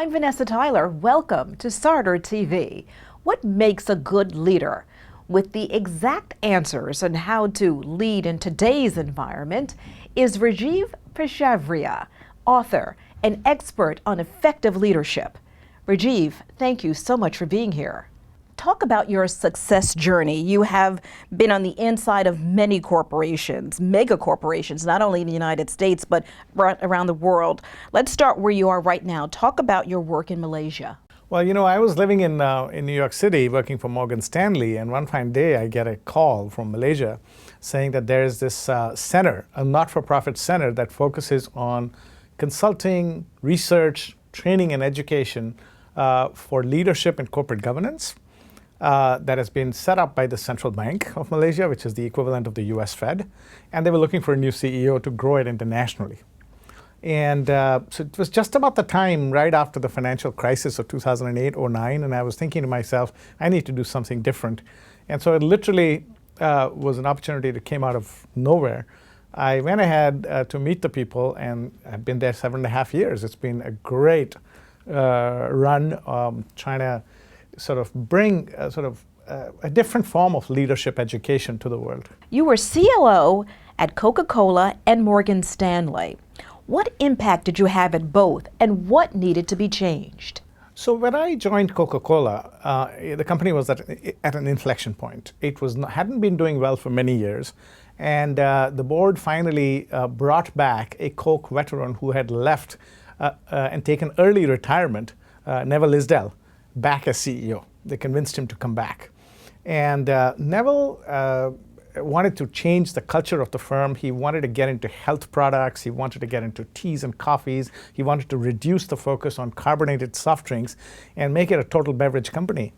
I'm Vanessa Tyler. Welcome to Starter TV. What makes a good leader? With the exact answers on how to lead in today's environment is Rajeev Peshawaria, author and expert on effective leadership. Rajeev, thank you so much for being here. Talk about your success journey. You have been on the inside of many corporations, mega corporations, not only in the United States, but around the world. Let's start where you are right now. Talk about your work in Malaysia. Well, I was living in New York City working for Morgan Stanley, and one fine day I get a call from Malaysia saying that there is this center, a not-for-profit center that focuses on consulting, research, training, and education for leadership and corporate governance. That has been set up by the Central Bank of Malaysia, which is the equivalent of the US Fed, and they were looking for a new CEO to grow it internationally. And so it was just about the time right after the financial crisis of 2008-09, and I was thinking to myself, I need to do something different. And so it literally was an opportunity that came out of nowhere. I went ahead to meet the people, and I've been there 7.5 years. It's been a great run trying to sort of bring a different form of leadership education to the world. You were COO at Coca-Cola and Morgan Stanley. What impact did you have at both, and what needed to be changed? So when I joined Coca-Cola, the company was at an inflection point. It hadn't been doing well for many years, and the board finally brought back a Coke veteran who had left and taken early retirement, Neville Isdell, back as CEO. They convinced him to come back. And Neville wanted to change the culture of the firm. He wanted to get into health products. He wanted to get into teas and coffees. He wanted to reduce the focus on carbonated soft drinks and make it a total beverage company.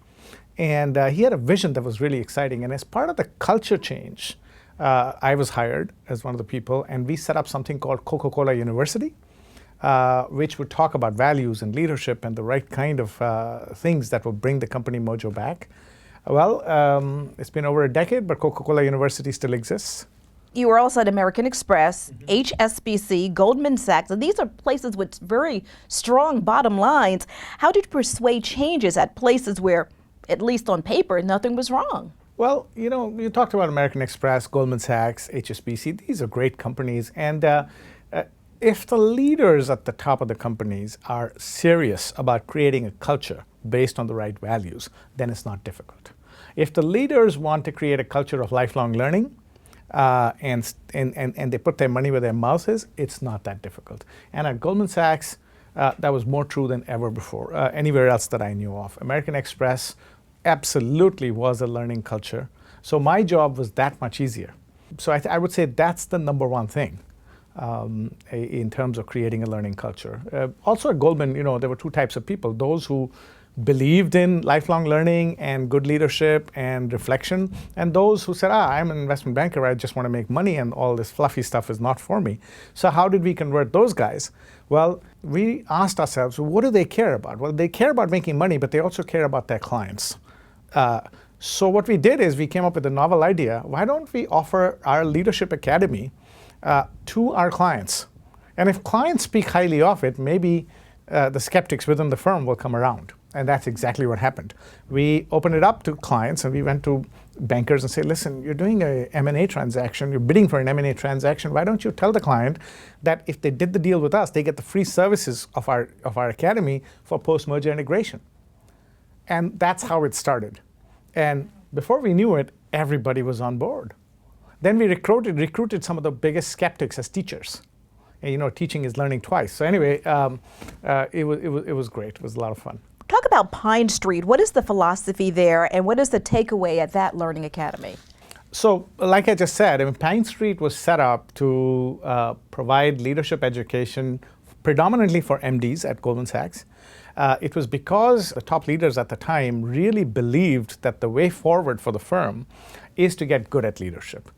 And he had a vision that was really exciting. And as part of the culture change, I was hired as one of the people, and we set up something called Coca-Cola University, which would talk about values and leadership and the right kind of things that will bring the company mojo back. Well, it's been over a decade, but Coca-Cola University still exists. You were also at American Express, HSBC, Goldman Sachs, and these are places with very strong bottom lines. How did you persuade changes at places where, at least on paper, nothing was wrong? Well, you talked about American Express, Goldman Sachs, HSBC. These are great companies, and if the leaders at the top of the companies are serious about creating a culture based on the right values, then it's not difficult. If the leaders want to create a culture of lifelong learning and they put their money where their mouth is, it's not that difficult. And at Goldman Sachs, that was more true than ever before, anywhere else that I knew of. American Express absolutely was a learning culture. So my job was that much easier. So I would say that's the number one thing. In terms of creating a learning culture. Also at Goldman, there were two types of people: those who believed in lifelong learning and good leadership and reflection, and those who said, I'm an investment banker, I just want to make money and all this fluffy stuff is not for me. So how did we convert those guys? Well, we asked ourselves, what do they care about? Well, they care about making money, but they also care about their clients. So what we did is we came up with a novel idea. Why don't we offer our leadership academy to our clients? And if clients speak highly of it, maybe the skeptics within the firm will come around. And that's exactly what happened. We opened it up to clients, and we went to bankers and said, listen, you're doing a M&A transaction, you're bidding for an M&A transaction. Why don't you tell the client that if they did the deal with us, they get the free services of our academy for post-merger integration? And that's how it started. And before we knew it, everybody was on board. Then we recruited some of the biggest skeptics as teachers. And, teaching is learning twice. So anyway, it was great. It was a lot of fun. Talk about Pine Street. What is the philosophy there, and what is the takeaway at that learning academy? So, like I just said, Pine Street was set up to provide leadership education predominantly for MDs at Goldman Sachs. It was because the top leaders at the time really believed that the way forward for the firm is to get good at leadership.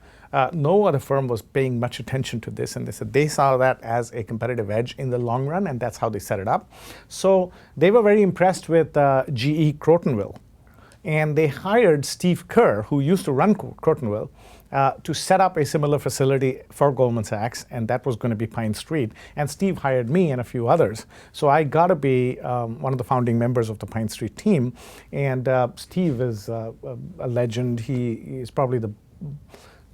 No other firm was paying much attention to this, and they said they saw that as a competitive edge in the long run, and that's how they set it up. So they were very impressed with GE Crotonville, and they hired Steve Kerr, who used to run Crotonville, to set up a similar facility for Goldman Sachs, and that was going to be Pine Street. And Steve hired me and a few others. So I got to be one of the founding members of the Pine Street team. And Steve is a legend. He is probably the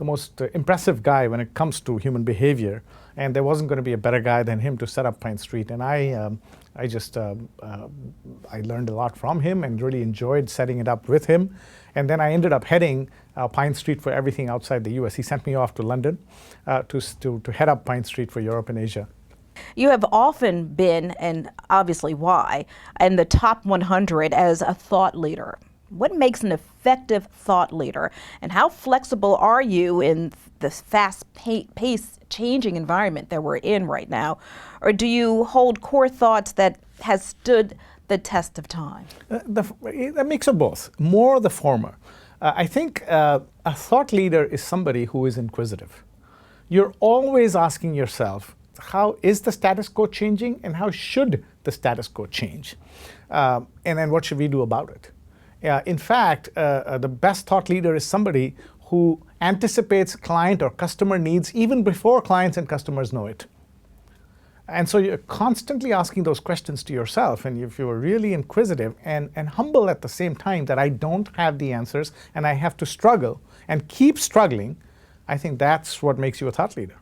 most impressive guy when it comes to human behavior. And there wasn't going to be a better guy than him to set up Pine Street. And I learned a lot from him and really enjoyed setting it up with him. And then I ended up heading Pine Street for everything outside the US. He sent me off to London to head up Pine Street for Europe and Asia. You have often been, and obviously why, in the top 100 as a thought leader. What makes an effective thought leader, and how flexible are you in this fast-paced, changing environment that we're in right now? Or do you hold core thoughts that has stood the test of time? A mix of both, more the former. I think a thought leader is somebody who is inquisitive. You're always asking yourself, how is the status quo changing, and how should the status quo change? And then what should we do about it? In fact, the best thought leader is somebody who anticipates client or customer needs even before clients and customers know it. And so you're constantly asking those questions to yourself, and if you're really inquisitive and humble at the same time that I don't have the answers and I have to struggle and keep struggling, I think that's what makes you a thought leader.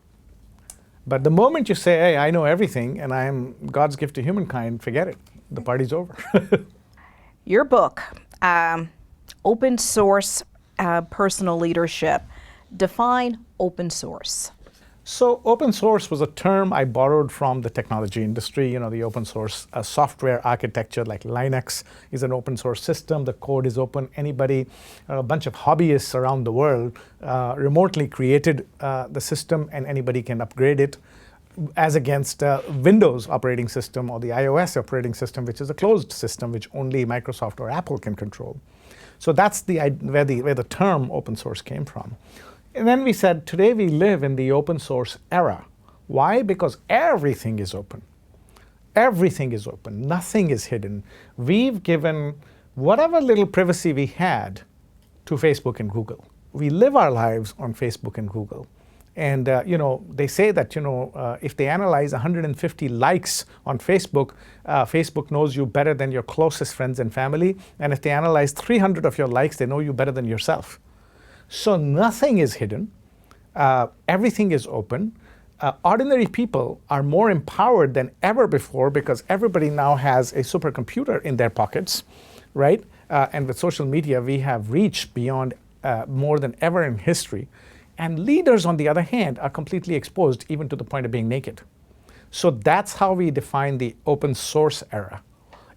But the moment you say, hey, I know everything and I am God's gift to humankind, forget it. The party's over. Your book, Open Source Personal Leadership. Define open source. So open source was a term I borrowed from the technology industry. You know, the open source software architecture like Linux is an open source system. The code is open. Anybody, a bunch of hobbyists around the world remotely created the system, and anybody can upgrade it, as against Windows operating system or the iOS operating system, which is a closed system which only Microsoft or Apple can control. So that's where the term open source came from. And then we said, today we live in the open source era. Why? Because everything is open. Everything is open. Nothing is hidden. We've given whatever little privacy we had to Facebook and Google. We live our lives on Facebook and Google. And they say that if they analyze 150 likes on Facebook, Facebook knows you better than your closest friends and family. And if they analyze 300 of your likes, they know you better than yourself. So nothing is hidden. Everything is open. Ordinary people are more empowered than ever before because everybody now has a supercomputer in their pockets, right? And with social media, we have reached beyond more than ever in history. And leaders, on the other hand, are completely exposed even to the point of being naked. So that's how we define the open source era.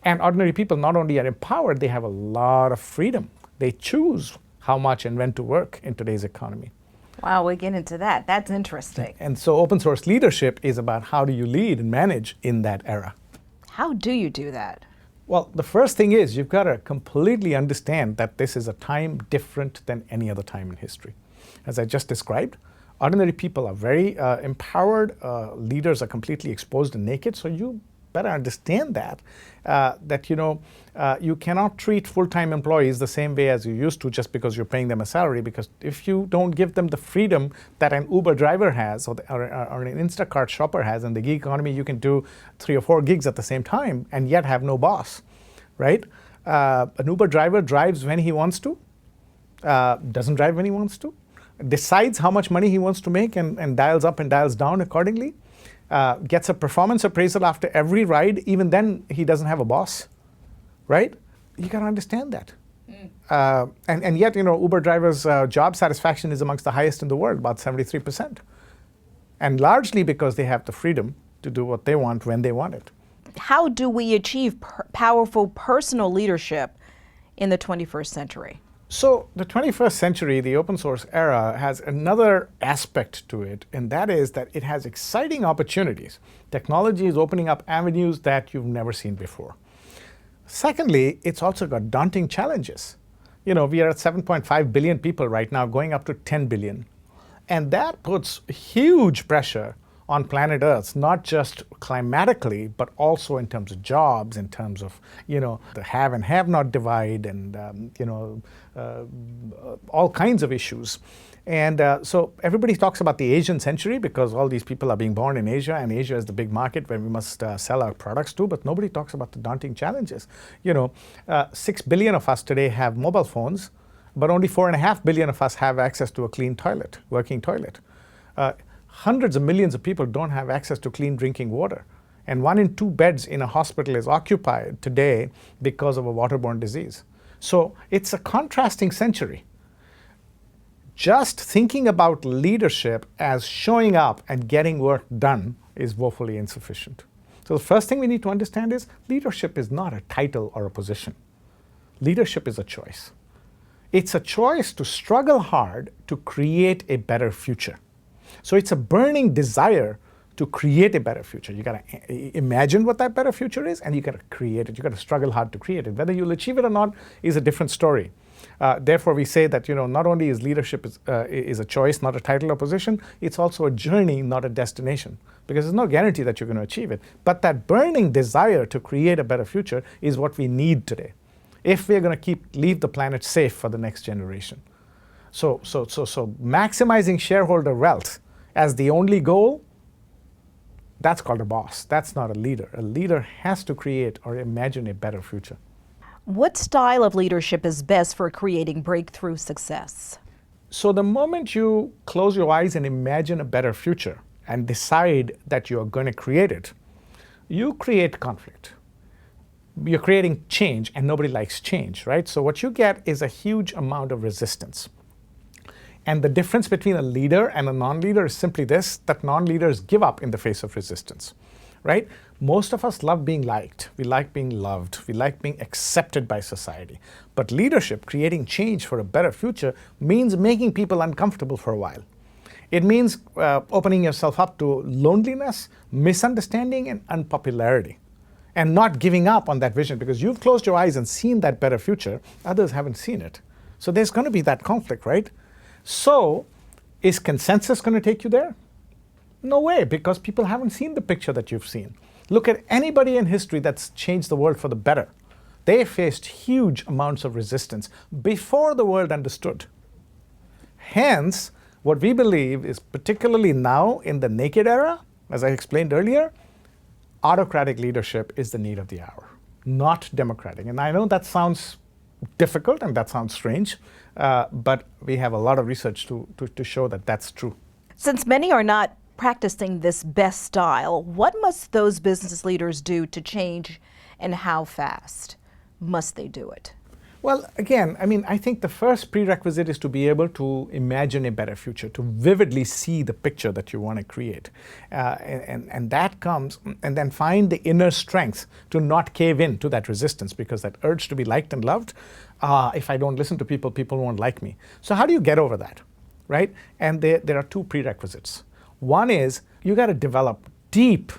And ordinary people not only are empowered, they have a lot of freedom. They choose how much and when to work in today's economy. Wow, we get into that. That's interesting. And so open source leadership is about how do you lead and manage in that era. How do you do that? Well, the first thing is you've got to completely understand that this is a time different than any other time in history. As I just described, ordinary people are very empowered. Leaders are completely exposed and naked. So you better understand that, you cannot treat full-time employees the same way as you used to just because you're paying them a salary. Because if you don't give them the freedom that an Uber driver has or an Instacart shopper has in the gig economy, you can do 3 or 4 gigs at the same time and yet have no boss, right? An Uber driver drives when he wants to, doesn't drive when he wants to, decides how much money he wants to make and dials up and dials down accordingly, gets a performance appraisal after every ride. Even then, he doesn't have a boss, right? You got to understand that. And yet, Uber drivers' job satisfaction is amongst the highest in the world, about 73%. And largely because they have the freedom to do what they want when they want it. How do we achieve powerful personal leadership in the 21st century? So the 21st century, the open source era, has another aspect to it, and that is that it has exciting opportunities. Technology is opening up avenues that you've never seen before. Secondly, it's also got daunting challenges. We are at 7.5 billion people right now, going up to 10 billion. And that puts huge pressure on planet Earth, not just climatically, but also in terms of jobs, in terms of, the have and have not divide, and, all kinds of issues. And so everybody talks about the Asian century because all these people are being born in Asia, and Asia is the big market where we must sell our products to, but nobody talks about the daunting challenges. 6 billion of us today have mobile phones, but only 4.5 billion of us have access to a clean toilet, working toilet. Hundreds of millions of people don't have access to clean drinking water. And 1 in 2 beds in a hospital is occupied today because of a waterborne disease. So it's a contrasting century. Just thinking about leadership as showing up and getting work done is woefully insufficient. So the first thing we need to understand is leadership is not a title or a position. Leadership is a choice. It's a choice to struggle hard to create a better future. So it's a burning desire to create a better future. You got to imagine what that better future is, and you got to create it. You got to struggle hard to create it. Whether you'll achieve it or not is a different story. Therefore, we say that not only is leadership is a choice, not a title or position, it's also a journey, not a destination. Because there's no guarantee that you're going to achieve it. But that burning desire to create a better future is what we need today, if we're going to leave the planet safe for the next generation. So maximizing shareholder wealth as the only goal, that's called a boss. That's not a leader. A leader has to create or imagine a better future. What style of leadership is best for creating breakthrough success? So the moment you close your eyes and imagine a better future and decide that you're going to create it, you create conflict. You're creating change, and nobody likes change, right? So what you get is a huge amount of resistance. And the difference between a leader and a non-leader is simply this, that non-leaders give up in the face of resistance, right? Most of us love being liked. We like being loved. We like being accepted by society. But leadership, creating change for a better future, means making people uncomfortable for a while. It means opening yourself up to loneliness, misunderstanding, and unpopularity. And not giving up on that vision, because you've closed your eyes and seen that better future. Others haven't seen it. So there's going to be that conflict, right? So is consensus going to take you there? No way, because people haven't seen the picture that you've seen. Look at anybody in history that's changed the world for the better. They faced huge amounts of resistance before the world understood. Hence, what we believe is, particularly now in the naked era, as I explained earlier, autocratic leadership is the need of the hour, not democratic. And I know that sounds difficult and that sounds strange, but we have a lot of research to show that that's true. Since many are not practicing this best style, what must those business leaders do to change, and how fast must they do it? Well, again, I think the first prerequisite is to be able to imagine a better future, to vividly see the picture that you want to create. And that comes, and then find the inner strength to not cave in to that resistance, because that urge to be liked and loved, if I don't listen to people, people won't like me. So how do you get over that, right? And there are 2 prerequisites. One is you got to develop deep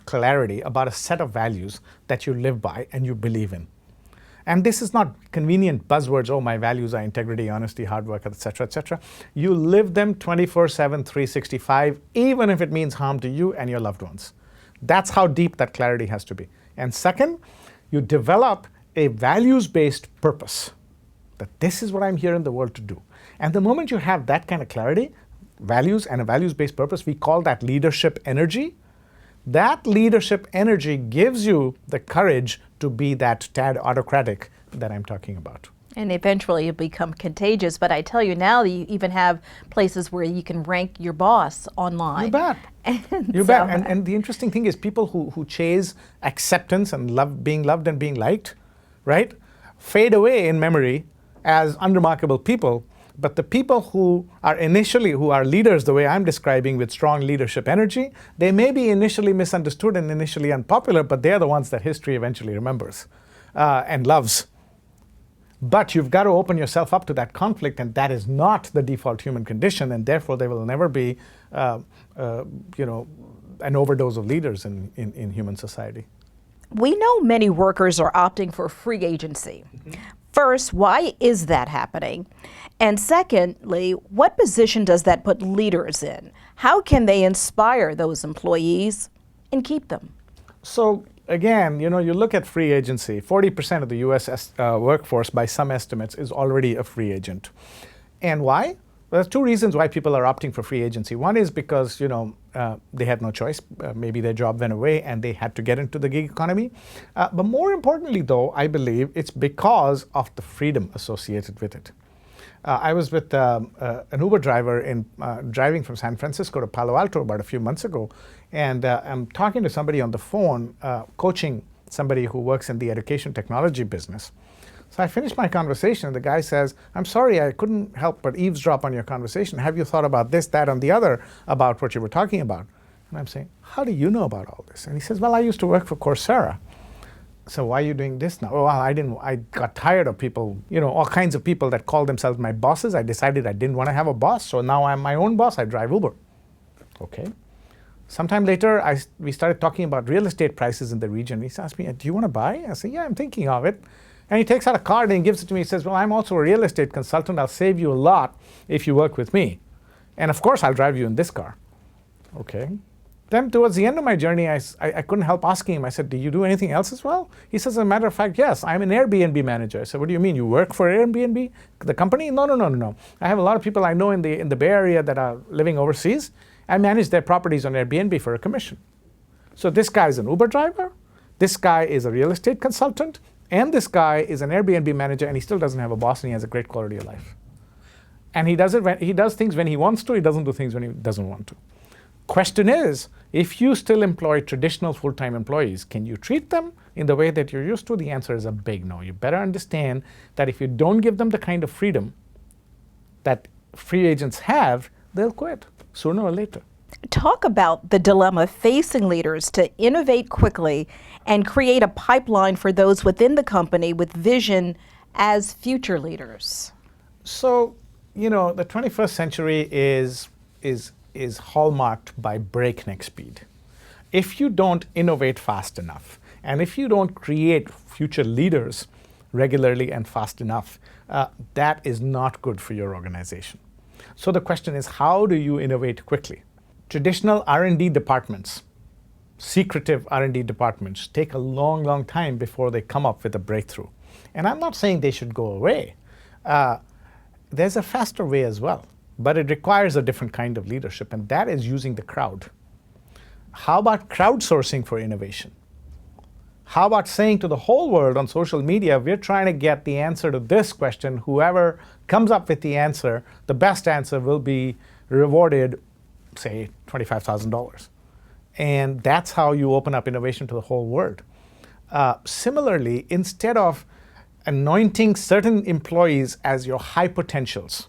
clarity about a set of values that you live by and you believe in. And this is not convenient buzzwords, oh, my values are integrity, honesty, hard work, etc., etc. You live them 24/7, 365, even if it means harm to you and your loved ones. That's how deep that clarity has to be. And second, you develop a values-based purpose, that this is what I'm here in the world to do. And the moment you have that kind of clarity, values and a values-based purpose, we call that leadership energy. That leadership energy gives you the courage to be that tad autocratic that I'm talking about. And eventually it'll become contagious. But I tell you now, you even have places where you can rank your boss online. You bet. You bet. And the interesting thing is, people who chase acceptance and being loved and being liked, right, fade away in memory as unremarkable people. But the people who are leaders the way I'm describing, with strong leadership energy, they may be initially misunderstood and initially unpopular, but they're the ones that history eventually remembers and loves. But you've got to open yourself up to that conflict, and that is not the default human condition, and therefore there will never be an overdose of leaders in human society. We know many workers are opting for free agency. First, why is that happening? And secondly, what position does that put leaders in? How can they inspire those employees and keep them? So again, you look at free agency. 40% of the U.S. Workforce, by some estimates, is already a free agent. And why? Well, there's two reasons why people are opting for free agency. One is because they had no choice. Maybe their job went away and they had to get into the gig economy. But more importantly, though, I believe it's because of the freedom associated with it. I was with an Uber driver driving from San Francisco to Palo Alto about a few months ago, and I'm talking to somebody on the phone, coaching somebody who works in the education technology business. So I finished my conversation, and the guy says, "I'm sorry, I couldn't help but eavesdrop on your conversation. Have you thought about this, that, and the other about what you were talking about?" And I'm saying, "How do you know about all this?" And he says, "Well, I used to work for Coursera." So why are you doing this now? Oh, well, I got tired of people, all kinds of people that call themselves my bosses. I decided I didn't want to have a boss, so now I'm my own boss. I drive Uber. Okay. Sometime later, we started talking about real estate prices in the region. He asked me, "Do you want to buy?" I said, "Yeah, I'm thinking of it." And he takes out a card and he gives it to me. He says, "Well, I'm also a real estate consultant. I'll save you a lot if you work with me. And of course, I'll drive you in this car." Okay. Then towards the end of my journey, I couldn't help asking him. I said, "Do you do anything else as well?" He says, "As a matter of fact, yes, I'm an Airbnb manager." I said, "What do you mean? You work for Airbnb, the company?" No. I have a lot of people I know in the Bay Area that are living overseas. I manage their properties on Airbnb for a commission. So this guy is an Uber driver, this guy is a real estate consultant, and this guy is an Airbnb manager, and he still doesn't have a boss, and he has a great quality of life. And he does things when he wants to. He doesn't do things when he doesn't want to. Question is, if you still employ traditional full-time employees, can you treat them in the way that you're used to? The answer is a big no. You better understand that if you don't give them the kind of freedom that free agents have, they'll quit sooner or later. Talk about the dilemma facing leaders to innovate quickly and create a pipeline for those within the company with vision as future leaders. So, the 21st century is hallmarked by breakneck speed. If you don't innovate fast enough, and if you don't create future leaders regularly and fast enough, that is not good for your organization. So the question is, how do you innovate quickly? Traditional R&D departments, secretive R&D departments, take a long, long time before they come up with a breakthrough. And I'm not saying they should go away. There's a faster way as well. But it requires a different kind of leadership, and that is using the crowd. How about crowdsourcing for innovation? How about saying to the whole world on social media, we're trying to get the answer to this question. Whoever comes up with the answer, the best answer, will be rewarded, say, $25,000. And that's how you open up innovation to the whole world. Similarly, instead of anointing certain employees as your high potentials,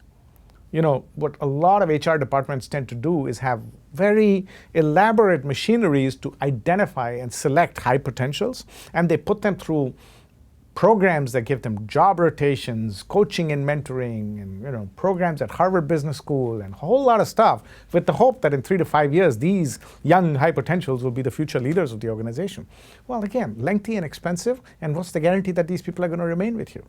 what a lot of HR departments tend to do is have very elaborate machineries to identify and select high potentials, and they put them through programs that give them job rotations, coaching and mentoring, and programs at Harvard Business School, and a whole lot of stuff, with the hope that in 3 to 5 years, these young high potentials will be the future leaders of the organization. Well, again, lengthy and expensive, and what's the guarantee that these people are going to remain with you?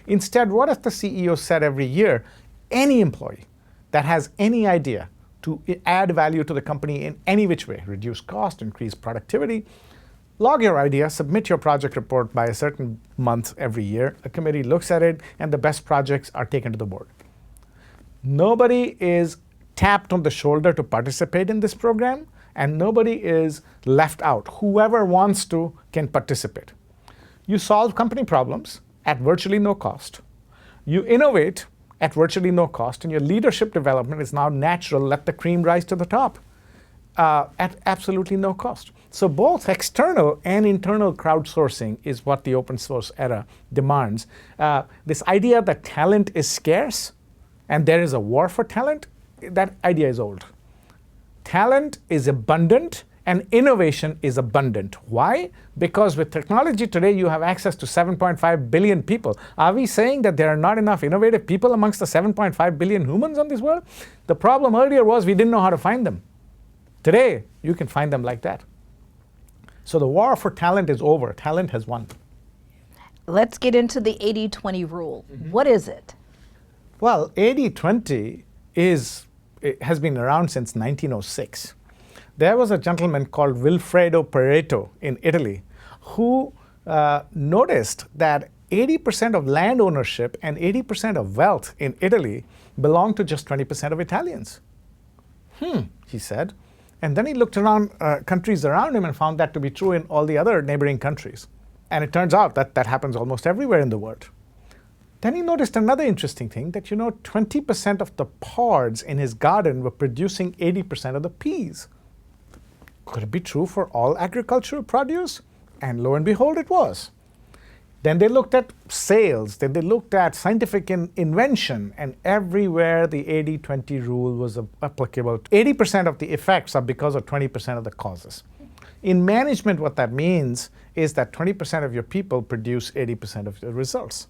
Instead, what if the CEO said every year, any employee that has any idea to add value to the company in any which way, reduce cost, increase productivity, log your idea, submit your project report by a certain month every year. A committee looks at it, and the best projects are taken to the board. Nobody is tapped on the shoulder to participate in this program, and nobody is left out. Whoever wants to can participate. You solve company problems at virtually no cost. You innovate at virtually no cost, and your leadership development is now natural. Let the cream rise to the top at absolutely no cost. So both external and internal crowdsourcing is what the open source era demands. This idea that talent is scarce and there is a war for talent, that idea is old. Talent is abundant and innovation is abundant. Why? Because with technology today, you have access to 7.5 billion people. Are we saying that there are not enough innovative people amongst the 7.5 billion humans on this world? The problem earlier was we didn't know how to find them. Today, you can find them like that. So the war for talent is over. Talent has won. Let's get into the 80-20 rule. What is it? Well, 80-20 has been around since 1906. There was a gentleman called Vilfredo Pareto in Italy who noticed that 80% of land ownership and 80% of wealth in Italy belonged to just 20% of Italians. He said. And then he looked around countries around him and found that to be true in all the other neighboring countries. And it turns out that that happens almost everywhere in the world. Then he noticed another interesting thing, that 20% of the pods in his garden were producing 80% of the peas. Could it be true for all agricultural produce? And lo and behold, it was. Then they looked at sales, then they looked at scientific invention, and everywhere the 80-20 rule was applicable. 80% of the effects are because of 20% of the causes. In management, what that means is that 20% of your people produce 80% of the results.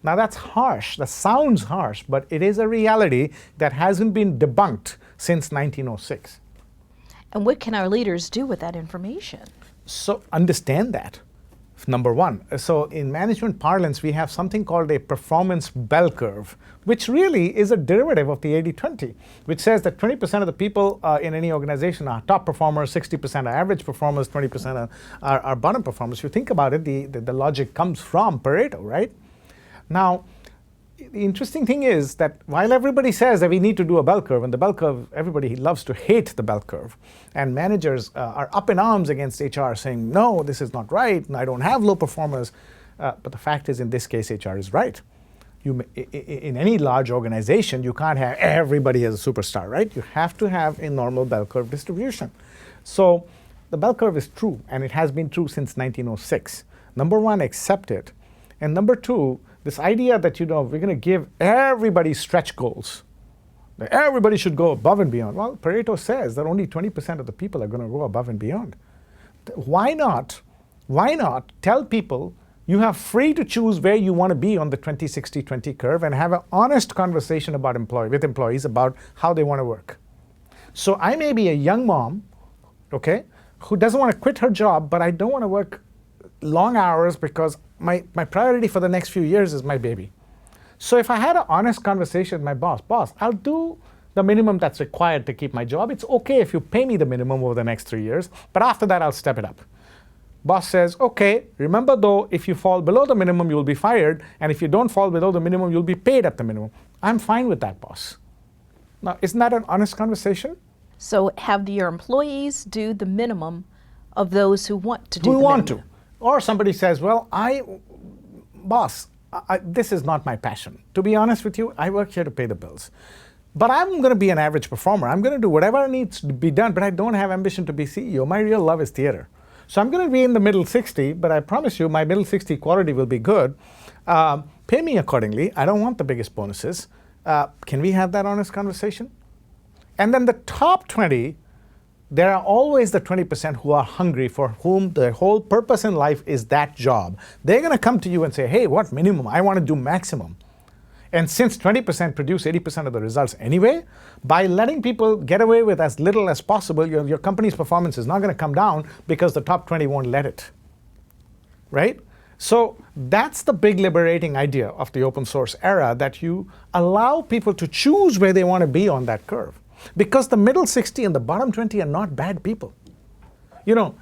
Now that's harsh, that sounds harsh, but it is a reality that hasn't been debunked since 1906. And what can our leaders do with that information? So understand that, number one. So in management parlance, we have something called a performance bell curve, which really is a derivative of the 80-20, which says that 20% of the people in any organization are top performers, 60% are average performers, 20% are bottom performers. If you think about it, the logic comes from Pareto, right? Now, the interesting thing is that while everybody says that we need to do a bell curve, and the bell curve, everybody loves to hate the bell curve, and managers are up in arms against HR saying, no, this is not right, and I don't have low performers. But the fact is, in this case, HR is right. In any large organization, you can't have everybody as a superstar, right? You have to have a normal bell curve distribution. So the bell curve is true, and it has been true since 1906. Number one, accept it. And number two, this idea that, we're going to give everybody stretch goals, that everybody should go above and beyond. Well, Pareto says that only 20% of the people are going to go above and beyond. Why not tell people you have free to choose where you want to be on the 20-60-20 curve and have an honest conversation with employees about how they want to work. So I may be a young mom, okay, who doesn't want to quit her job, but I don't want to work long hours because my priority for the next few years is my baby. So if I had an honest conversation with my boss, I'll do the minimum that's required to keep my job. It's okay if you pay me the minimum over the next 3 years, but after that I'll step it up. Boss says, okay, remember though, if you fall below the minimum, you'll be fired, and if you don't fall below the minimum, you'll be paid at the minimum. I'm fine with that, boss. Now, isn't that an honest conversation? So have your employees do the minimum of those who want to do the minimum. Who want to. Or somebody says, well, boss, this is not my passion. To be honest with you, I work here to pay the bills. But I'm going to be an average performer. I'm going to do whatever needs to be done, but I don't have ambition to be CEO. My real love is theater. So I'm going to be in the middle 60, but I promise you my middle 60 quality will be good. Pay me accordingly. I don't want the biggest bonuses. Can we have that honest conversation? And then the top 20, there are always the 20% who are hungry, for whom the whole purpose in life is that job. They're going to come to you and say, hey, what minimum? I want to do maximum. And since 20% produce 80% of the results anyway, by letting people get away with as little as possible, your company's performance is not going to come down because the top 20 won't let it. Right? So that's the big liberating idea of the open source era, that you allow people to choose where they want to be on that curve. Because the middle 60 and the bottom 20 are not bad people.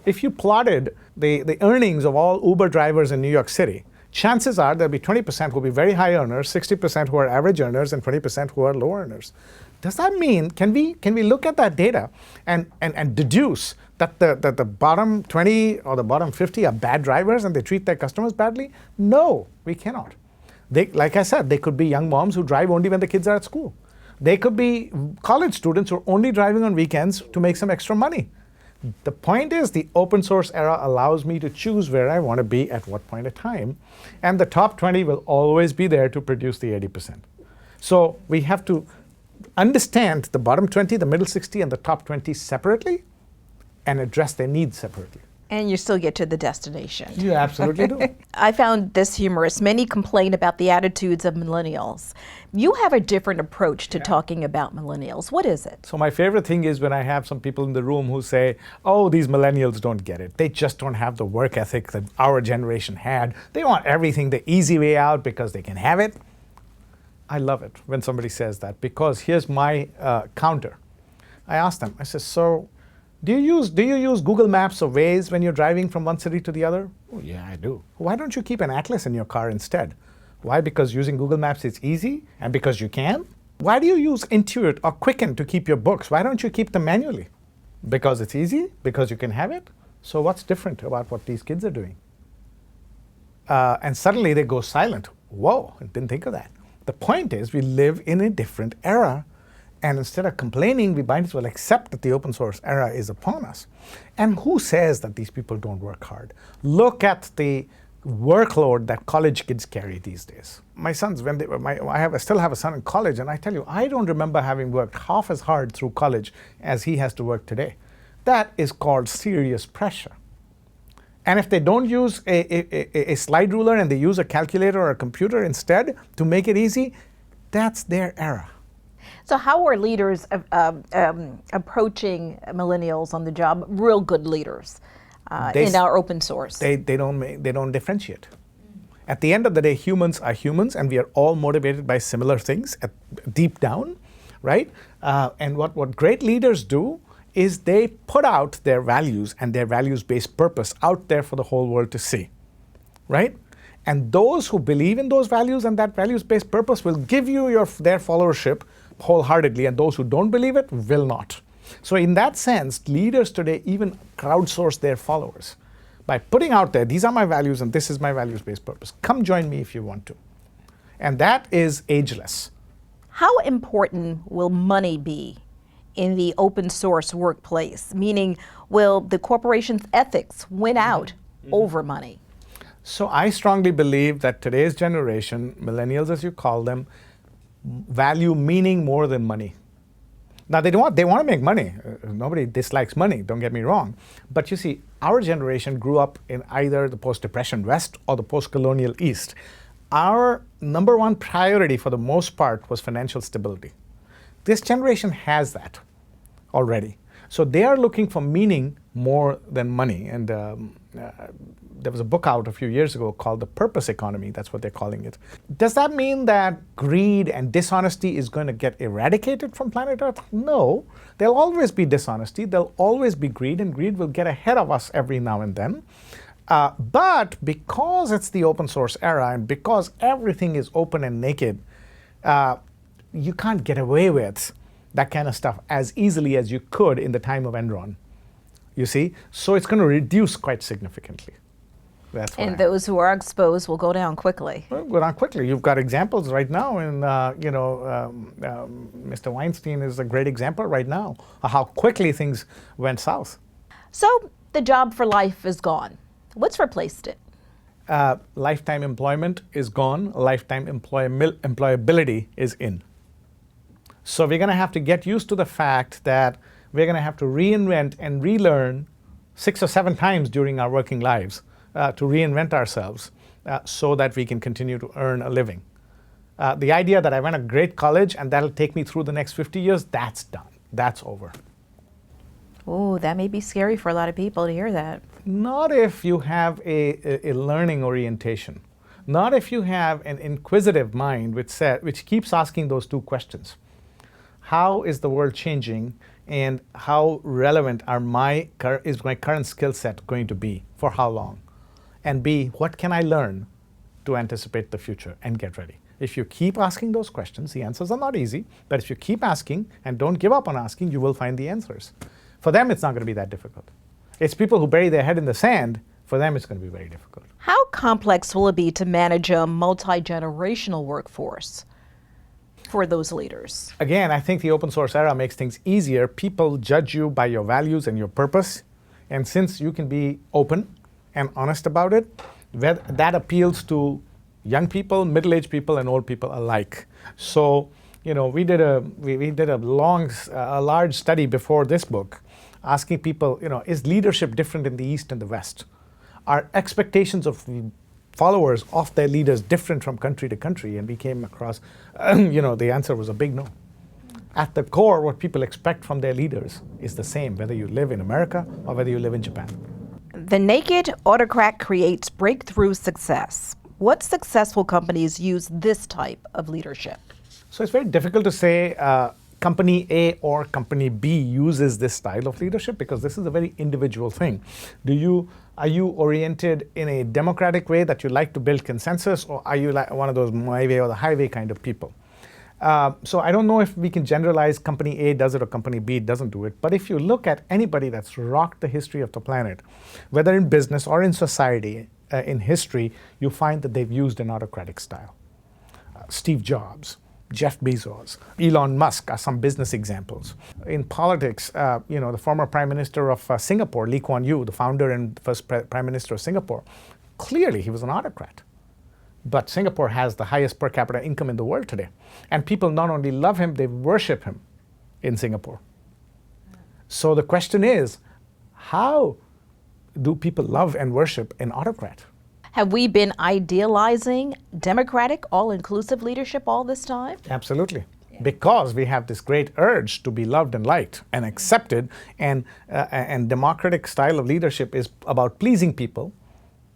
If you plotted the earnings of all Uber drivers in New York City, chances are there'll be 20% who will be very high earners, 60% who are average earners, and 20% who are low earners. Does that mean, can we look at that data and deduce that the bottom 20 or the bottom 50 are bad drivers and they treat their customers badly? No, we cannot. Like I said, they could be young moms who drive only when the kids are at school. They could be college students who are only driving on weekends to make some extra money. The point is, the open source era allows me to choose where I want to be at what point in time. And the top 20 will always be there to produce the 80%. So we have to understand the bottom 20, the middle 60, and the top 20 separately and address their needs separately. And you still get to the destination. You absolutely do. I found this humorous. Many complain about the attitudes of millennials. You have a different approach to talking about millennials. What is it? So my favorite thing is when I have some people in the room who say, oh, these millennials don't get it. They just don't have the work ethic that our generation had. They want everything the easy way out because they can have it. I love it when somebody says that, because here's my counter. I ask them, I say, so do you use Google Maps or Waze when you're driving from one city to the other? Oh, yeah, I do. Why don't you keep an atlas in your car instead? Why? Because using Google Maps is easy and because you can? Why do you use Intuit or Quicken to keep your books? Why don't you keep them manually? Because it's easy? Because you can have it? So what's different about what these kids are doing? And suddenly they go silent. Whoa, I didn't think of that. The point is we live in a different era. And instead of complaining, we might as well accept that the open source era is upon us. And who says that these people don't work hard? Look at the workload that college kids carry these days. My sons, I still have a son in college, and I tell you, I don't remember having worked half as hard through college as he has to work today. That is called serious pressure. And if they don't use a slide ruler and they use a calculator or a computer instead to make it easy, that's their era. So how are leaders approaching millennials on the job? Real good leaders in our open source. They don't differentiate. At the end of the day, humans are humans, and we are all motivated by similar things deep down, right? And what great leaders do is they put out their values and their values-based purpose out there for the whole world to see, right? And those who believe in those values and that values-based purpose will give you their followership wholeheartedly, and those who don't believe it will not. So in that sense, leaders today even crowdsource their followers by putting out there, these are my values and this is my values-based purpose. Come join me if you want to. And that is ageless. How important will money be in the open source workplace? Meaning, will the corporation's ethics win out over money? So I strongly believe that today's generation, millennials as you call them, value meaning more than money. Now they want to make money. Nobody dislikes money, don't get me wrong. But you see, our generation grew up in either the post-Depression West or the post-colonial East. Our number one priority for the most part was financial stability. This generation has that already. So they are looking for meaning more than money. And there was a book out a few years ago called The Purpose Economy. That's what they're calling it. Does that mean that greed and dishonesty is going to get eradicated from planet Earth? No. There'll always be dishonesty. There'll always be greed, and greed will get ahead of us every now and then. But because it's the open source era and because everything is open and naked, you can't get away with that kind of stuff as easily as you could in the time of Enron. You see? So it's going to reduce quite significantly. That's and those who are exposed will go down quickly. Well, go down quickly. You've got examples right now, and Mr. Weinstein is a great example right now of how quickly things went south. So the job for life is gone. What's replaced it? Lifetime employment is gone. Lifetime employability is in. So we're going to have to get used to the fact that we're going to have to reinvent and relearn 6 or 7 times during our working lives to reinvent ourselves so that we can continue to earn a living. The idea that I went to great college and that'll take me through the next 50 years, that's done. That's over. Oh, that may be scary for a lot of people to hear that. Not if you have a learning orientation. Not if you have an inquisitive mind which keeps asking those 2 questions. How is the world changing, and how relevant is my current skill set going to be for how long? And B, what can I learn to anticipate the future and get ready? If you keep asking those questions, the answers are not easy, but if you keep asking and don't give up on asking, you will find the answers. For them, it's not going to be that difficult. It's people who bury their head in the sand, for them it's going to be very difficult. How complex will it be to manage a multi-generational workforce for those leaders? Again, I think the open source era makes things easier. People judge you by your values and your purpose, and since you can be open and honest about it, that appeals to young people, middle-aged people, and old people alike. So, we did a large study before this book asking people, is leadership different in the East and the West? Are expectations of followers of their leaders different from country to country? And we came across, the answer was a big no. At the core, what people expect from their leaders is the same, whether you live in America or whether you live in Japan. The naked autocrat creates breakthrough success. What successful companies use this type of leadership? So it's very difficult to say company A or company B uses this style of leadership, because this is a very individual thing. Are you oriented in a democratic way that you like to build consensus, or are you like one of those my way or the highway kind of people? So I don't know if we can generalize company A does it or company B doesn't do it. But if you look at anybody that's rocked the history of the planet, whether in business or in society, in history, you find that they've used an autocratic style. Steve Jobs, Jeff Bezos, Elon Musk are some business examples. In politics, the former Prime Minister of Singapore, Lee Kuan Yew, the founder and first Prime Minister of Singapore, clearly he was an autocrat. But Singapore has the highest per capita income in the world today. And people not only love him, they worship him in Singapore. So the question is, how do people love and worship an autocrat? Have we been idealizing democratic, all-inclusive leadership all this time? Absolutely. Because we have this great urge to be loved and liked and accepted, and democratic style of leadership is about pleasing people,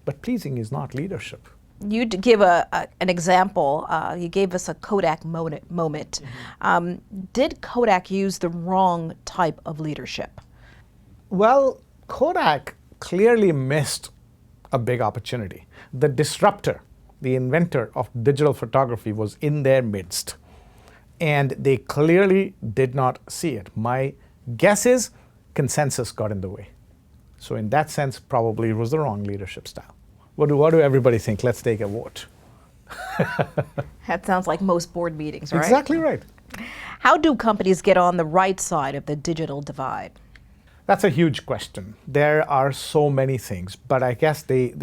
but pleasing is not leadership. You give an example. You gave us a Kodak moment. Did Kodak use the wrong type of leadership? Well, Kodak clearly missed a big opportunity. The disruptor, the inventor of digital photography, was in their midst. And they clearly did not see it. My guess is consensus got in the way. So in that sense, probably it was the wrong leadership style. What do everybody think? Let's take a vote. That sounds like most board meetings, right? Exactly right. How do companies get on the right side of the digital divide? That's a huge question. There are so many things, but I guess the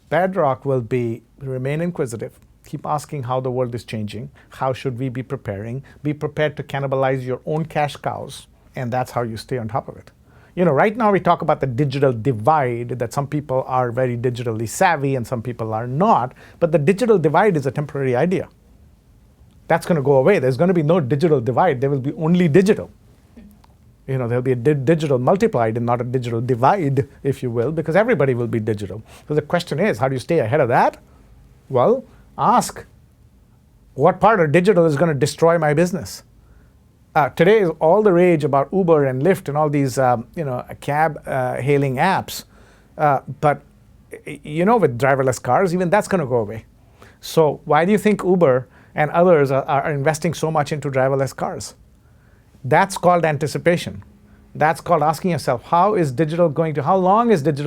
bedrock will be remain inquisitive, keep asking how the world is changing, how should we be preparing, be prepared to cannibalize your own cash cows, and that's how you stay on top of it. Right now we talk about the digital divide, that some people are very digitally savvy and some people are not, but the digital divide is a temporary idea. That's going to go away. There's going to be no digital divide. There will be only digital. There'll be a digital multiplied and not a digital divide, if you will, because everybody will be digital. So the question is, how do you stay ahead of that? Well, ask, what part of digital is going to destroy my business? Today is all the rage about Uber and Lyft and all these, cab hailing apps. But, with driverless cars, even that's going to go away. So why do you think Uber and others are investing so much into driverless cars? That's called anticipation. That's called asking yourself, how long is digital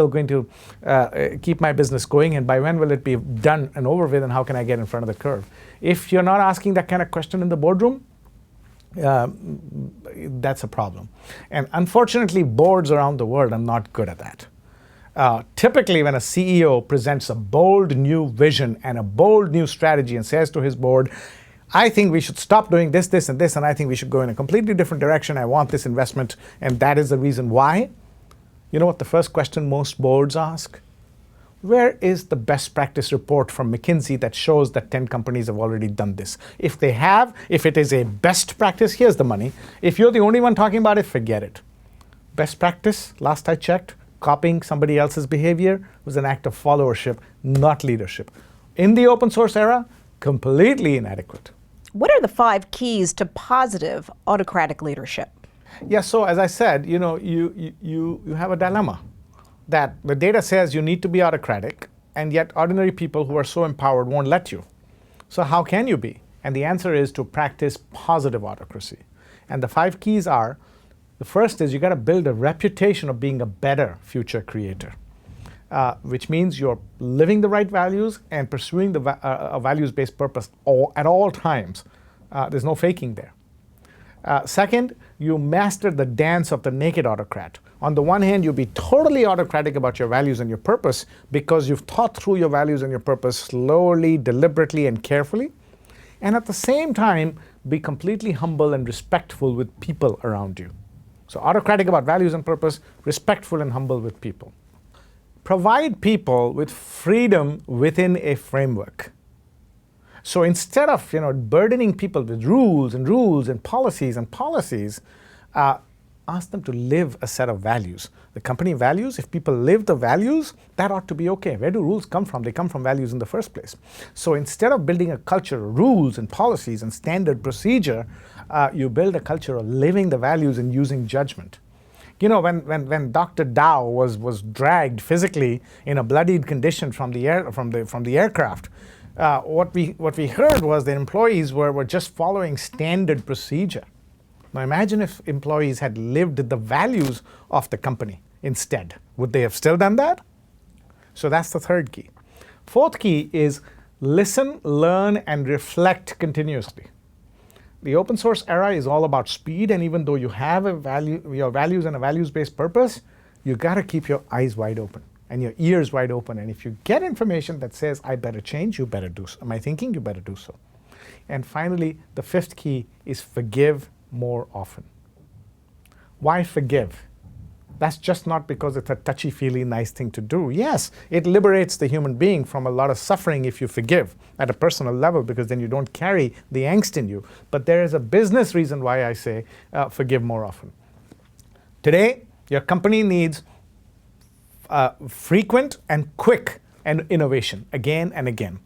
going to keep my business going, and by when will it be done and over with, and how can I get in front of the curve? If you're not asking that kind of question in the boardroom, that's a problem. And unfortunately, boards around the world are not good at that. Typically, when a CEO presents a bold new vision and a bold new strategy and says to his board, I think we should stop doing this, this, and this, and I think we should go in a completely different direction. I want this investment, and that is the reason why. You know what the first question most boards ask? Where is the best practice report from McKinsey that shows that 10 companies have already done this? If they have, if it is a best practice, here's the money. If you're the only one talking about it, forget it. Best practice, last I checked, copying somebody else's behavior was an act of followership, not leadership. In the open source era, completely inadequate. What are the 5 keys to positive autocratic leadership? Yeah, so as I said, you have a dilemma. That the data says you need to be autocratic, and yet ordinary people who are so empowered won't let you. So how can you be? And the answer is to practice positive autocracy. And the 5 keys are, the first is you got to build a reputation of being a better future creator, which means you're living the right values and pursuing a values-based purpose at all times. There's no faking there. Second, you master the dance of the naked autocrat. On the one hand, you'll be totally autocratic about your values and your purpose because you've thought through your values and your purpose slowly, deliberately, and carefully. And at the same time, be completely humble and respectful with people around you. So autocratic about values and purpose, respectful and humble with people. Provide people with freedom within a framework. So instead of burdening people with rules and policies, ask them to live a set of values. The company values, if people live the values, that ought to be okay. Where do rules come from? They come from values in the first place. So instead of building a culture of rules and policies and standard procedure, you build a culture of living the values and using judgment. When Dr. Dow was dragged physically in a bloodied condition from the aircraft, what we heard was that employees were just following standard procedure. Now imagine if employees had lived the values of the company instead. Would they have still done that? So that's the third key. Fourth key is listen, learn, and reflect continuously. The open source era is all about speed, and even though you have your values and a values-based purpose, you got to keep your eyes wide open and your ears wide open. And if you get information that says, I better change, you better do so. Am I thinking? You better do so. And finally, the fifth key is forgive more often. Why forgive? That's just not because it's a touchy-feely nice thing to do. Yes, it liberates the human being from a lot of suffering if you forgive at a personal level, because then you don't carry the angst in you. But there is a business reason why I say forgive more often. Today, your company needs frequent and quick and innovation again and again.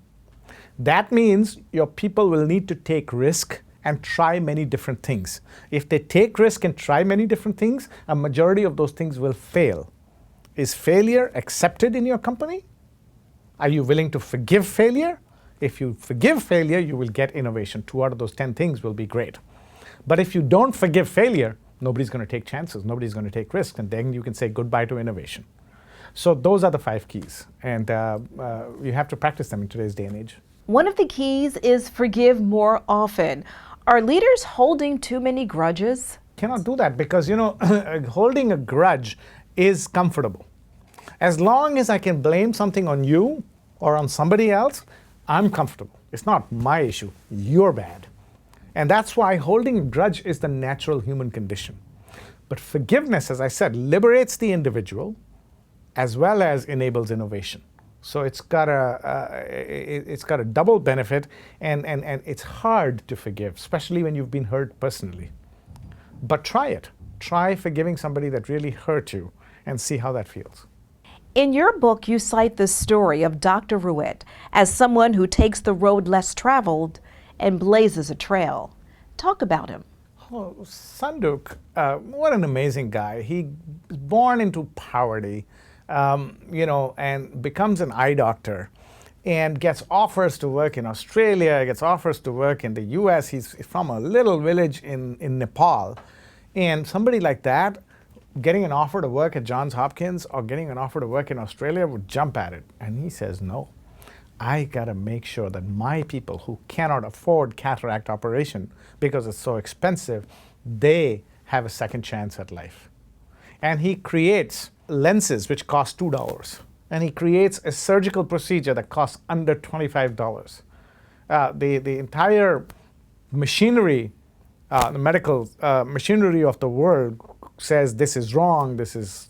That means your people will need to take risk and try many different things. If they take risk and try many different things, a majority of those things will fail. Is failure accepted in your company? Are you willing to forgive failure? If you forgive failure, you will get innovation. 2 out of those 10 things will be great. But if you don't forgive failure, nobody's going to take chances, nobody's going to take risks, and then you can say goodbye to innovation. So those are the 5 keys, and you have to practice them in today's day and age. One of the keys is forgive more often. Are leaders holding too many grudges? Cannot do that because, holding a grudge is comfortable. As long as I can blame something on you or on somebody else, I'm comfortable. It's not my issue. You're bad. And that's why holding a grudge is the natural human condition. But forgiveness, as I said, liberates the individual as well as enables innovation. So it's got a double benefit, and it's hard to forgive, especially when you've been hurt personally. But try it. Try forgiving somebody that really hurt you and see how that feels. In your book, you cite the story of Dr. Ruet as someone who takes the road less traveled and blazes a trail. Talk about him. Oh, Sanduk, what an amazing guy. He was born into poverty. And becomes an eye doctor and gets offers to work in Australia, gets offers to work in the US. He's from a little village in Nepal. And somebody like that, getting an offer to work at Johns Hopkins or getting an offer to work in Australia would jump at it. And he says, no, I gotta make sure that my people who cannot afford cataract operation because it's so expensive, they have a second chance at life. And he creates lenses which cost $2. And he creates a surgical procedure that costs under $25. The entire machinery, the medical machinery of the world says this is wrong, this is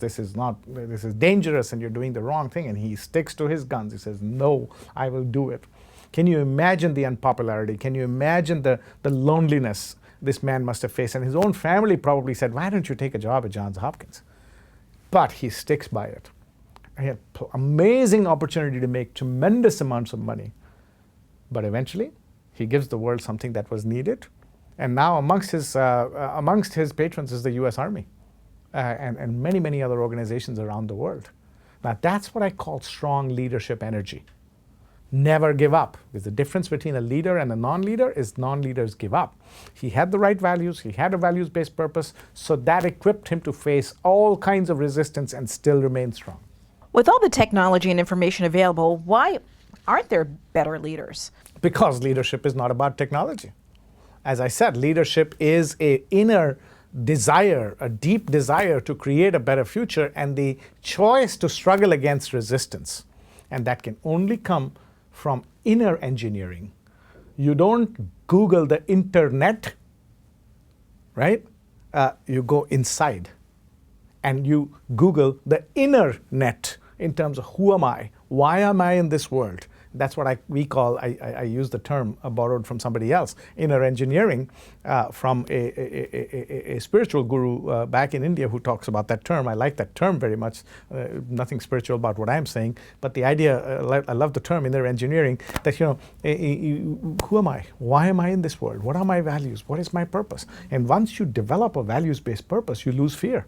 dangerous, and you're doing the wrong thing. And he sticks to his guns. He says, no, I will do it. Can you imagine the unpopularity? Can you imagine the loneliness this man must have faced? And his own family probably said, why don't you take a job at Johns Hopkins? But he sticks by it. He had amazing opportunity to make tremendous amounts of money. But eventually, he gives the world something that was needed. And now amongst his patrons is the US Army and many, many other organizations around the world. Now that's what I call strong leadership energy. Never give up. Because the difference between a leader and a non-leader is non-leaders give up. He had the right values, he had a values-based purpose, so that equipped him to face all kinds of resistance and still remain strong. With all the technology and information available, why aren't there better leaders? Because leadership is not about technology. As I said, leadership is an inner desire, a deep desire to create a better future and the choice to struggle against resistance. And that can only come from inner engineering. You don't Google the internet, right? you go inside and you Google the inner net in terms of who am I? Why am I in this world? That's what I use the term borrowed from somebody else, inner engineering, from a spiritual guru back in India who talks about that term. I like that term very much. Nothing spiritual about what I'm saying, but the idea, I love the term inner engineering, that, who am I? Why am I in this world? What are my values? What is my purpose? And once you develop a values-based purpose, you lose fear.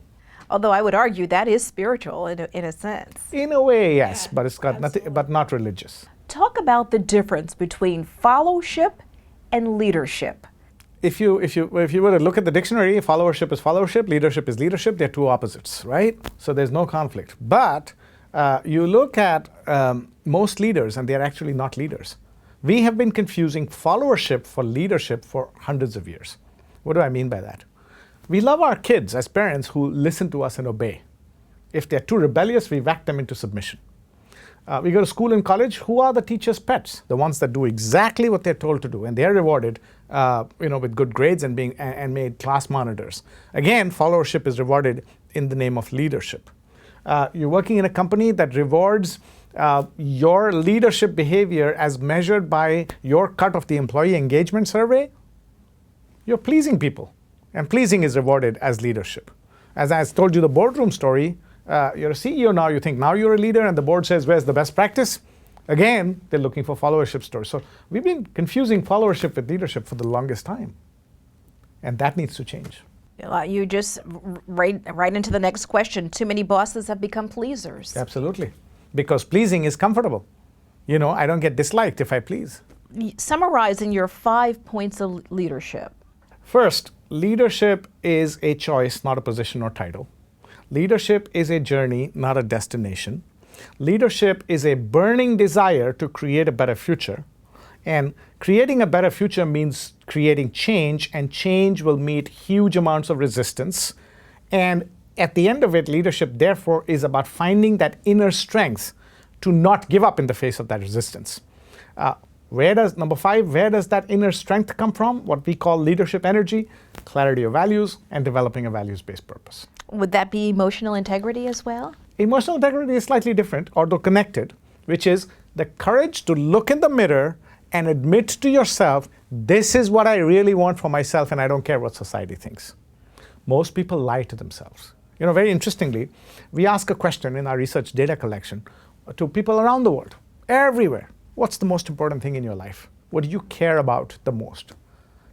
Although I would argue that is spiritual in a sense. In a way, yes, Yeah, but it's got nothing, but not religious. Talk about the difference between followership and leadership. If you were to look at the dictionary, followership is followership, leadership is leadership. They're two opposites, right? So there's no conflict. But you look at most leaders, and they're actually not leaders. We have been confusing followership for leadership for hundreds of years. What do I mean by that? We love our kids as parents who listen to us and obey. If they're too rebellious, we whack them into submission. We go to school and college. Who are the teachers' pets? The ones that do exactly what they're told to do, and they're rewarded, with good grades and made class monitors. Again, followership is rewarded in the name of leadership. You're working in a company that rewards your leadership behavior as measured by your cut of the employee engagement survey. You're pleasing people, and pleasing is rewarded as leadership. As I told you the boardroom story. You're a CEO now, you think now you're a leader, and the board says, where's the best practice? Again, they're looking for followership stories. So we've been confusing followership with leadership for the longest time. And that needs to change. You just right into the next question. Too many bosses have become pleasers. Absolutely. Because pleasing is comfortable. I don't get disliked if I please. Summarizing your 5 points of leadership. First, leadership is a choice, not a position or title. Leadership is a journey, not a destination. Leadership is a burning desire to create a better future. And creating a better future means creating change, and change will meet huge amounts of resistance. And at the end of it, leadership, therefore, is about finding that inner strength to not give up in the face of that resistance. Number 5, where does that inner strength come from? What we call leadership energy, clarity of values, and developing a values-based purpose. Would that be emotional integrity as well? Emotional integrity is slightly different, although connected, which is the courage to look in the mirror and admit to yourself, this is what I really want for myself, and I don't care what society thinks. Most people lie to themselves. Very interestingly, we ask a question in our research data collection to people around the world, everywhere. What's the most important thing in your life? What do you care about the most?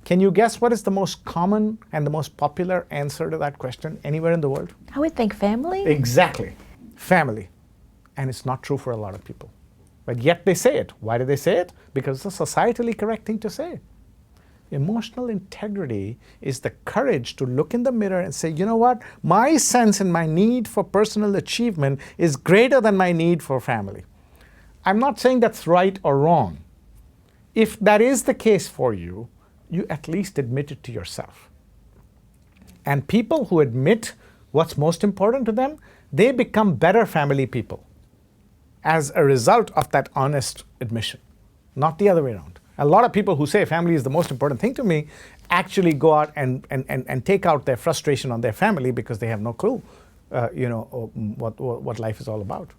Can you guess what is the most common and the most popular answer to that question anywhere in the world? I would think family. Exactly. Family. And it's not true for a lot of people. But yet they say it. Why do they say it? Because it's a societally correct thing to say. Emotional integrity is the courage to look in the mirror and say, you know what? My sense and my need for personal achievement is greater than my need for family. I'm not saying that's right or wrong. If that is the case for you, you at least admit it to yourself. And people who admit what's most important to them, they become better family people as a result of that honest admission, not the other way around. A lot of people who say family is the most important thing to me actually go out and take out their frustration on their family because they have no clue, what life is all about.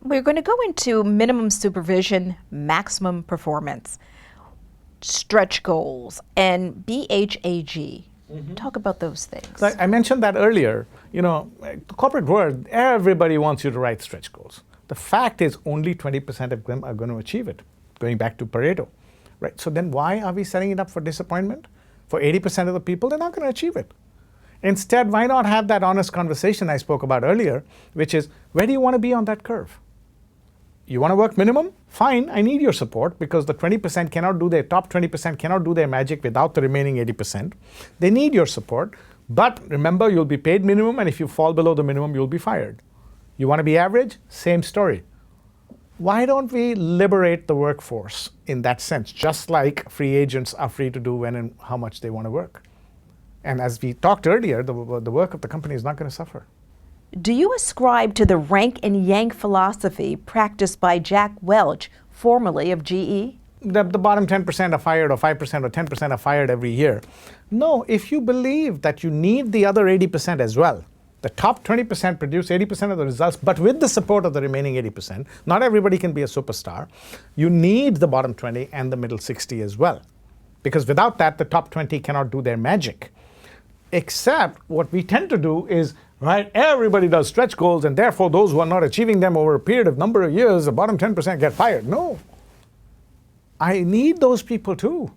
We're going to go into minimum supervision, maximum performance, stretch goals, and BHAG. Mm-hmm. Talk about those things. I mentioned that earlier. The corporate world, everybody wants you to write stretch goals. The fact is only 20% of them are going to achieve it, going back to Pareto. Right? So then why are we setting it up for disappointment? For 80% of the people, they're not going to achieve it. Instead, why not have that honest conversation I spoke about earlier, which is, where do you want to be on that curve? You want to work minimum? Fine, I need your support because the 20% cannot do their top 20% cannot do their magic without the remaining 80%. They need your support, but remember, you'll be paid minimum, and if you fall below the minimum, you'll be fired. You want to be average? Same story. Why don't we liberate the workforce in that sense, just like free agents are free to do when and how much they want to work? And as we talked earlier, the work of the company is not going to suffer. Do you ascribe to the rank and yank philosophy practiced by Jack Welch, formerly of GE? the bottom 10% are fired, or 5% or 10% are fired every year. No, if you believe that you need the other 80% as well, the top 20% produce 80% of the results, but with the support of the remaining 80%, not everybody can be a superstar. You need the bottom 20 and the middle 60 as well. Because without that, the top 20 cannot do their magic. Except what we tend to do is, right, everybody does stretch goals, and therefore those who are not achieving them over a period of number of years, the bottom 10% get fired. No. I need those people too.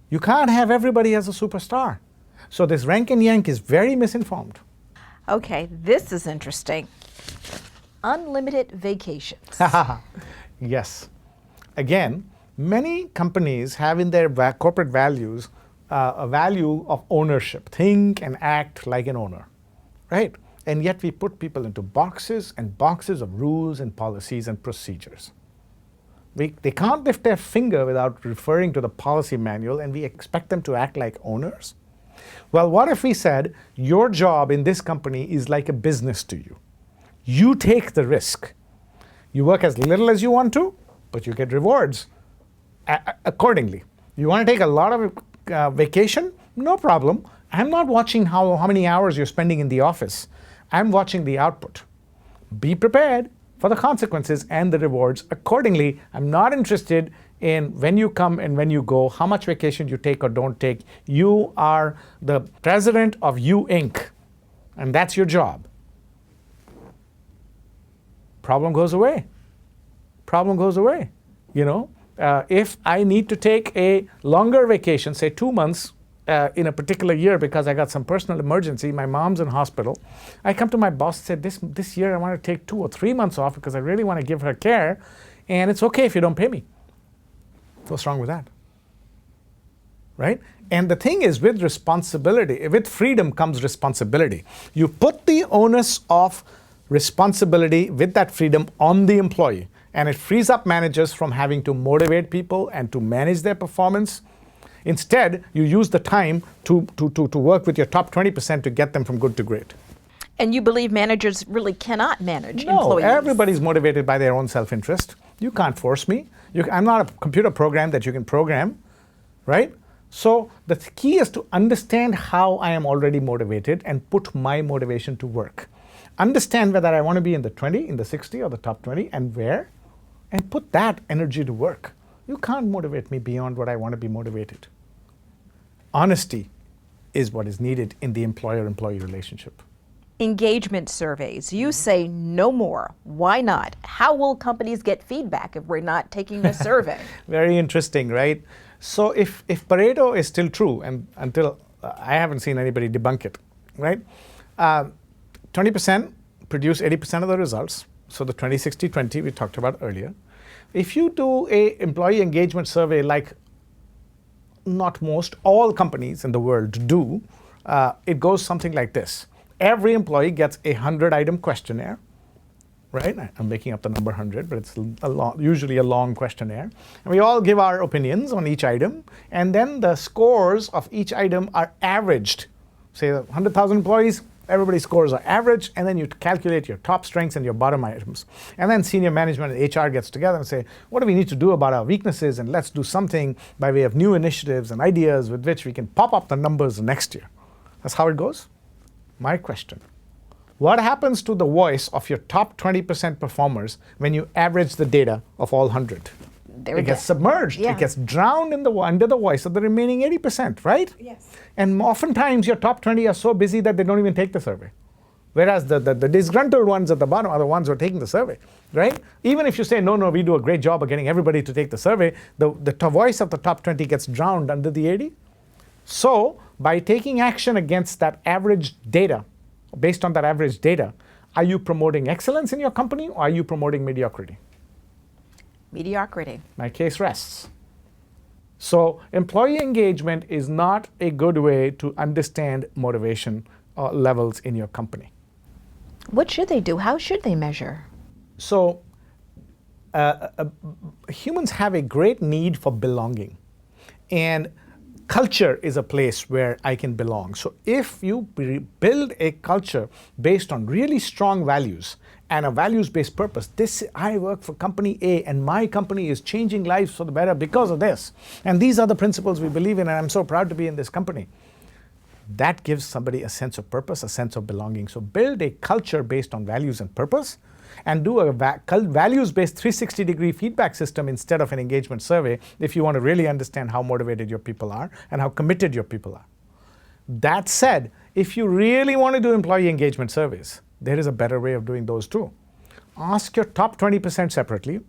You can't have everybody as a superstar. So this rank and yank is very misinformed. Okay, this is interesting. Unlimited vacations. Yes. Again, many companies have in their corporate values a value of ownership. Think and act like an owner, right? And yet we put people into boxes and boxes of rules and policies and procedures. They can't lift their finger without referring to the policy manual, and we expect them to act like owners. Well, what if we said, your job in this company is like a business to you? You take the risk. You work as little as you want to, but you get rewards accordingly. You want to take a lot of vacation? No problem. I'm not watching how many hours you're spending in the office. I'm watching the output. Be prepared for the consequences and the rewards accordingly. I'm not interested in when you come and when you go, how much vacation you take or don't take. You are the president of You Inc., and that's your job. Problem goes away. Problem goes away. You know, if I need to take a longer vacation, say 2 months in a particular year because I got some personal emergency, my mom's in hospital, I come to my boss and say, this year I want to take 2 or 3 months off because I really want to give her care, and it's okay if you don't pay me. What's wrong with that? Right? And the thing is, with responsibility, with freedom comes responsibility. You put the onus of responsibility with that freedom on the employee, and it frees up managers from having to motivate people and to manage their performance. Instead, you use the time to work with your top 20% to get them from good to great. And you believe managers really cannot manage No, employees? everybody's motivated by their own self-interest. You can't force me. I'm not a computer program that you can program, right? So the key is to understand how I am already motivated and put my motivation to work. Understand whether I want to be in the 20, in the 60, or the top 20, and where, and put that energy to work. You can't motivate me beyond what I want to be motivated. Honesty is what is needed in the employer-employee relationship. Engagement surveys. You say no more. Why not? How will companies get feedback if we're not taking a survey? Very interesting, right? So if Pareto is still true, and until I haven't seen anybody debunk it, right? 20% produce 80% of the results. So the 20-60-20 we talked about earlier. If you do a employee engagement survey like not most, all companies in the world do, it goes something like this. Every employee gets a 100-item questionnaire, right? I'm making up the number 100, but it's usually a long questionnaire. And we all give our opinions on each item, and then the scores of each item are averaged. Say 100,000 employees, everybody's scores are average, and then you calculate your top strengths and your bottom items. And then senior management and HR gets together and say, what do we need to do about our weaknesses, and let's do something by way of new initiatives and ideas with which we can pop up the numbers next year. That's how it goes. My question, what happens to the voice of your top 20% performers when you average the data of all 100? It gets submerged. Yeah. It gets drowned under the voice of the remaining 80%, right? Yes. And oftentimes your top 20 are so busy that they don't even take the survey. Whereas the disgruntled ones at the bottom are the ones who are taking the survey, right? Even if you say, no, we do a great job of getting everybody to take the survey, the voice of the top 20 gets drowned under the 80. So by taking action against that average data, based on that average data, are you promoting excellence in your company, or are you promoting mediocrity? Mediocrity. My case rests. So employee engagement is not a good way to understand motivation levels in your company. What should they do? How should they measure? So humans have a great need for belonging. And culture is a place where I can belong. So if you build a culture based on really strong values and a values-based purpose. I work for company A and my company is changing lives for the better because of this. And these are the principles we believe in, and I'm so proud to be in this company. That gives somebody a sense of purpose, a sense of belonging. So build a culture based on values and purpose, and do a values-based 360-degree feedback system instead of an engagement survey if you want to really understand how motivated your people are and how committed your people are. That said, if you really want to do employee engagement surveys, there is a better way of doing those too. Ask your top 20% separately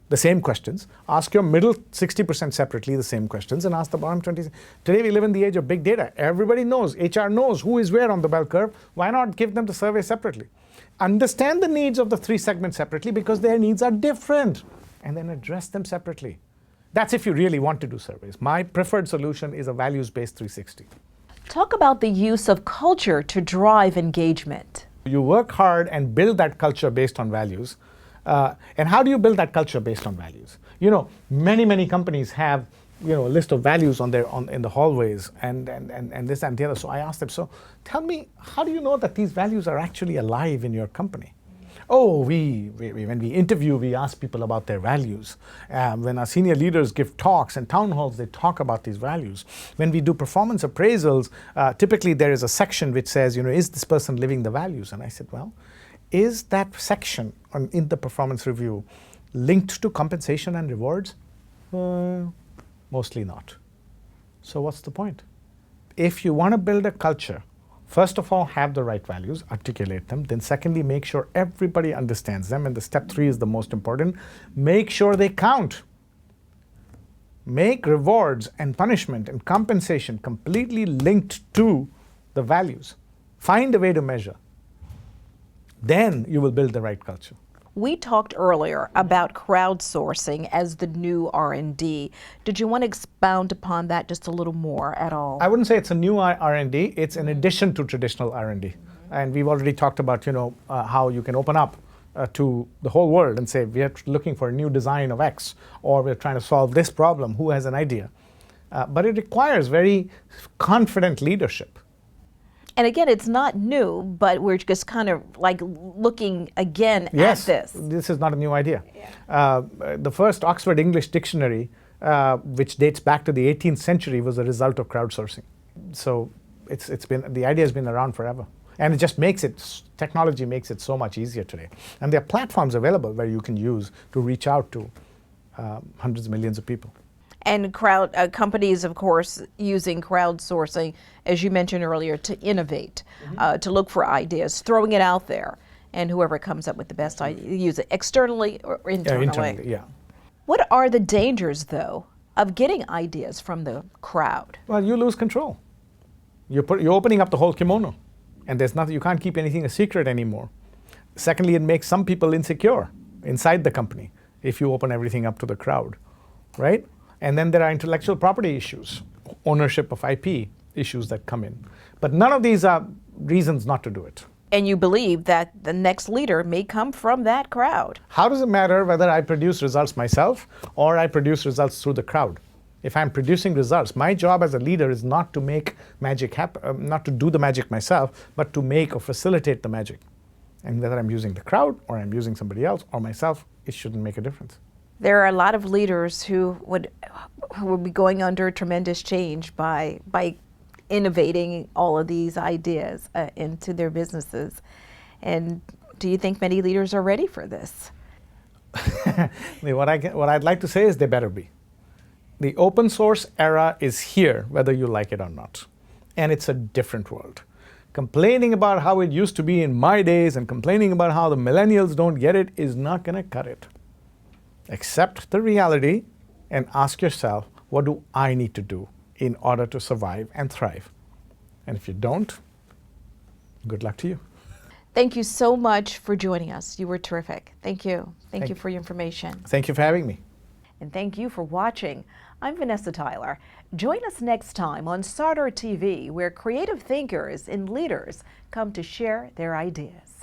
the same questions, ask your middle 60% separately the same questions, and ask the bottom 20%. Today we live in the age of big data. Everybody knows, HR knows who is where on the bell curve. Why not give them the survey separately? Understand the needs of the three segments separately because their needs are different, and then address them separately. That's if you really want to do surveys. My preferred solution is a values-based 360. Talk about the use of culture to drive engagement. You work hard and build that culture based on values. And how do you build that culture based on values? Many companies have a list of values in the hallways and this and the other. So I asked them, so tell me, how do you know that these values are actually alive in your company? Oh, when we interview, we ask people about their values. When our senior leaders give talks and town halls, they talk about these values. When we do performance appraisals, typically there is a section which says, is this person living the values? And I said, well, is that section in the performance review linked to compensation and rewards? Mostly not. So what's the point? If you want to build a culture, first of all, have the right values, articulate them. Then secondly, make sure everybody understands them. And the step 3 is the most important. Make sure they count. Make rewards and punishment and compensation completely linked to the values. Find a way to measure. Then you will build the right culture. We talked earlier about crowdsourcing as the new R&D. Did you want to expound upon that just a little more at all? I wouldn't say it's a new R&D. It's an addition to traditional R&D. And we've already talked about, how you can open up to the whole world and say, we are looking for a new design of X, or we're trying to solve this problem. Who has an idea? But it requires very confident leadership. And again, it's not new, but we're just kind of like looking again at this. Yes, this is not a new idea. Yeah. The first Oxford English Dictionary, which dates back to the 18th century, was a result of crowdsourcing. So the idea has been around forever. And it just technology makes it so much easier today. And there are platforms available where you can use to reach out to hundreds of millions of people. And companies, of course, using crowdsourcing, as you mentioned earlier, to innovate, to look for ideas, throwing it out there, and whoever comes up with the best idea, use it externally or internally. Internally, yeah. What are the dangers, though, of getting ideas from the crowd? Well, you lose control. You're opening up the whole kimono, and there's nothing. You can't keep anything a secret anymore. Secondly, it makes some people insecure inside the company if you open everything up to the crowd, right? And then there are intellectual property issues, ownership of IP issues that come in. But none of these are reasons not to do it. And you believe that the next leader may come from that crowd. How does it matter whether I produce results myself or I produce results through the crowd? If I'm producing results, my job as a leader is not to make magic happen, not to do the magic myself, but to make or facilitate the magic. And whether I'm using the crowd or I'm using somebody else or myself, it shouldn't make a difference. There are a lot of leaders who would be going under tremendous change by innovating all of these ideas into their businesses. And do you think many leaders are ready for this? What I'd like to say is they better be. The open source era is here, whether you like it or not. And it's a different world. Complaining about how it used to be in my days and complaining about how the millennials don't get it is not going to cut it. Accept the reality and ask yourself, what do I need to do in order to survive and thrive? And if you don't, good luck to you. Thank you so much for joining us. You were terrific. Thank you. Thank you for your information. Thank you for having me. And thank you for watching. I'm Vanessa Tyler. Join us next time on Starter TV, where creative thinkers and leaders come to share their ideas.